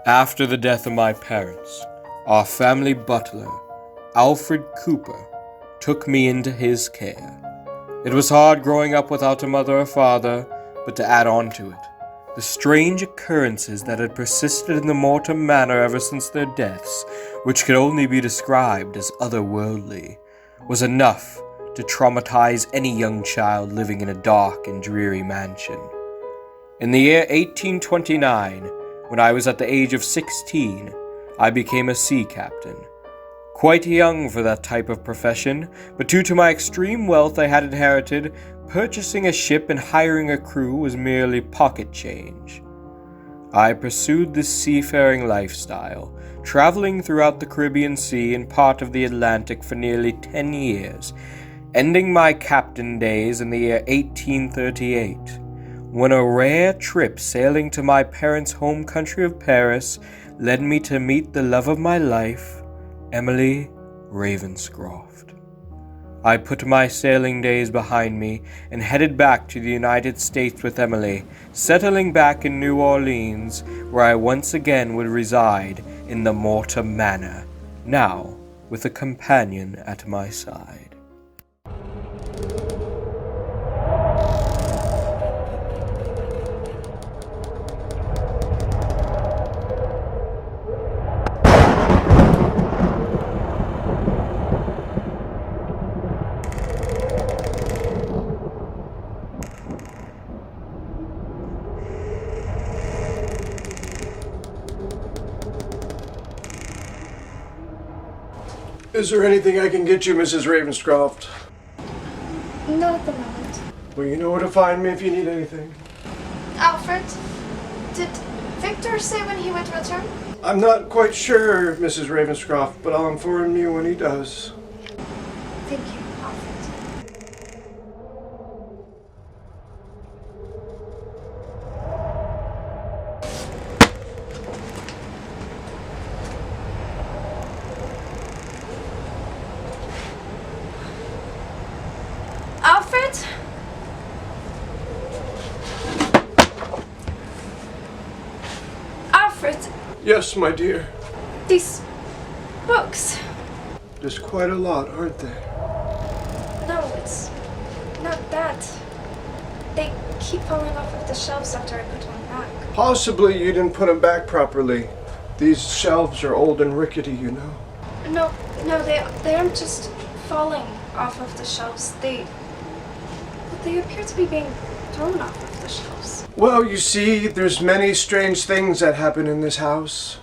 After the death of my parents, our family butler, Alfred Cooper, took me into his care. It was hard growing up without a mother or father, but to add on to it, the strange occurrences that had persisted in the Mortem Manor ever since their deaths, which could only be described as otherworldly, was enough to traumatize any young child living in a dark and dreary mansion. In the year 1829, when I was at the age of 16, I became a sea captain. Quite young for that type of profession, but due to my extreme wealth I had inherited, purchasing a ship and hiring a crew was merely pocket change. I pursued this seafaring lifestyle, traveling throughout the Caribbean Sea and part of the Atlantic for nearly 10 years, ending my captain days in the year 1838, when a rare trip sailing to my parents' home country of Paris led me to meet the love of my life, Emily Ravenscroft. I put my sailing days behind me and headed back to the United States with Emily, settling back in New Orleans, where I once again would reside in the Mortem Manor, now with a companion at my side. Is there anything I can get you, Mrs. Ravenscroft? Not at the moment. Well, you know where to find me if you need anything. Alfred, did Victor say when he would return? I'm not quite sure, Mrs. Ravenscroft, but I'll inform you when he does. Thank you, Alfred. Alfred? Alfred, Yes, my dear. these books. There's quite a lot, aren't there? No, it's not that. They keep falling off of the shelves after I put one back. Possibly you didn't put them back properly. These shelves are old and rickety, you know. No, they aren't just falling off of the shelves. They appear to be being thrown off of the shelves. Well, you see, there's many strange things that happen in this house.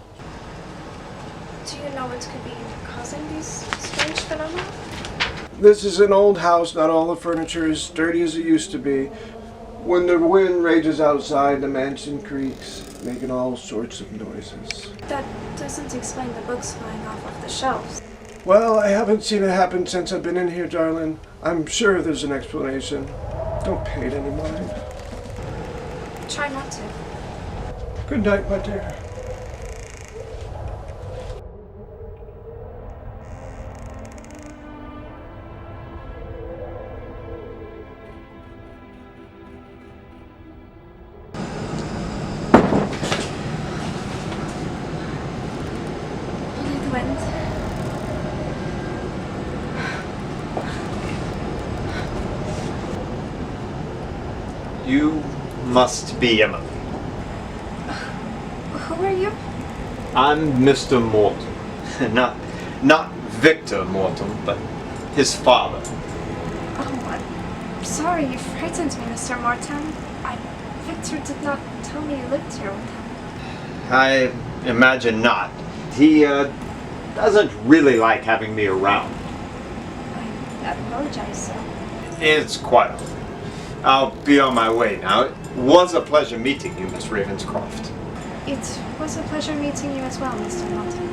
Do you know what could be causing these strange phenomena? This is an old house. Not all the furniture is sturdy as it used to be. When the wind rages outside, the mansion creaks, making all sorts of noises. That doesn't explain the books flying off of the shelves. Well, I haven't seen it happen since I've been in here, darling. I'm sure there's an explanation. Don't pay it any mind. Try not to. Good night, my dear. Only the wind. You must be Emily. Who are you? I'm Mr. Mortem. not Victor Mortem, but his father. Oh, I'm sorry you frightened me, Mr. Mortem. Victor did not tell me you lived here with him. I imagine not. He doesn't really like having me around. I apologize, sir. It's quite all right. I'll be on my way now. It was a pleasure meeting you, Miss Ravenscroft. It was a pleasure meeting you as well, Mr. Mortem.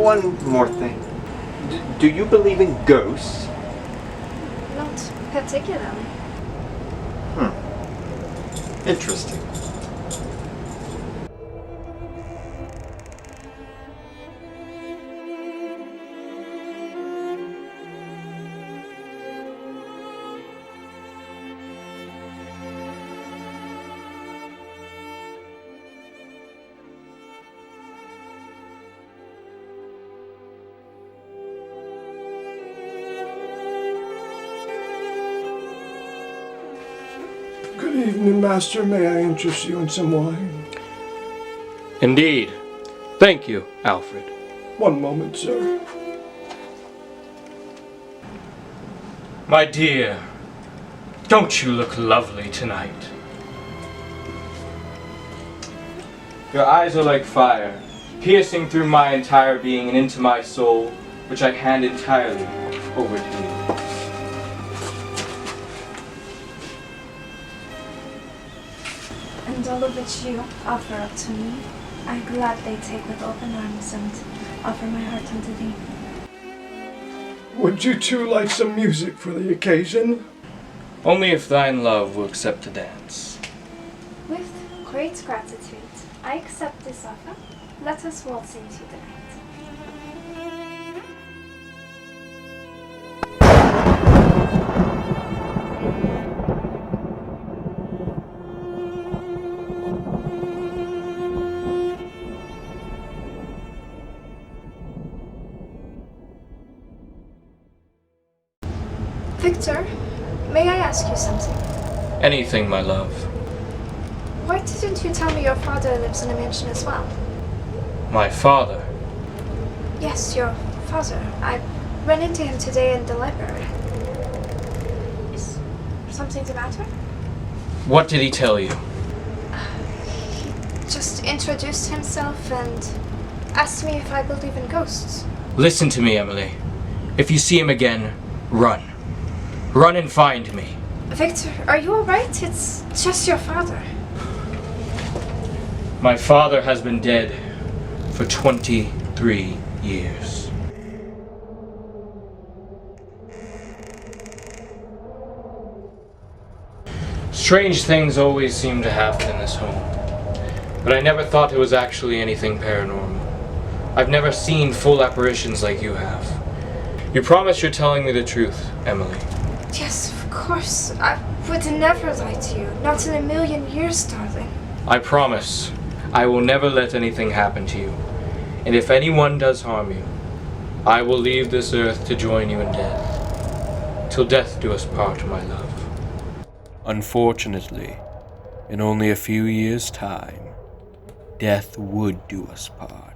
One more thing. Do you believe in ghosts? Not particularly. Interesting. Good evening, Master. May I interest you in some wine? Indeed. Thank you, Alfred. One moment, sir. My dear, don't you look lovely tonight? Your eyes are like fire, piercing through my entire being and into my soul, which I hand entirely over to you. And all of which you offer up to me, I gladly take with open arms and offer my heart unto thee. Would you two like some music for the occasion? Only if thine love will accept to dance. With great gratitude, I accept this offer. Let us waltz into the night. Victor, may I ask you something? Anything, my love. Why didn't you tell me your father lives in a mansion as well? My father? Yes, your father. I ran into him today in the library. Is something the matter? What did he tell you? He just introduced himself and asked me if I believe in ghosts. Listen to me, Emily. If you see him again, run. Run and find me. Victor, are you alright? It's just your father. My father has been dead for 23 years. Strange things always seem to happen in this home, but I never thought it was actually anything paranormal. I've never seen full apparitions like you have. You promise you're telling me the truth, Emily? Yes, of course. I would never lie to you. Not in a million years, darling. I promise I will never let anything happen to you. And if anyone does harm you, I will leave this earth to join you in death. Till death do us part, my love. Unfortunately, in only a few years' time, death would do us part.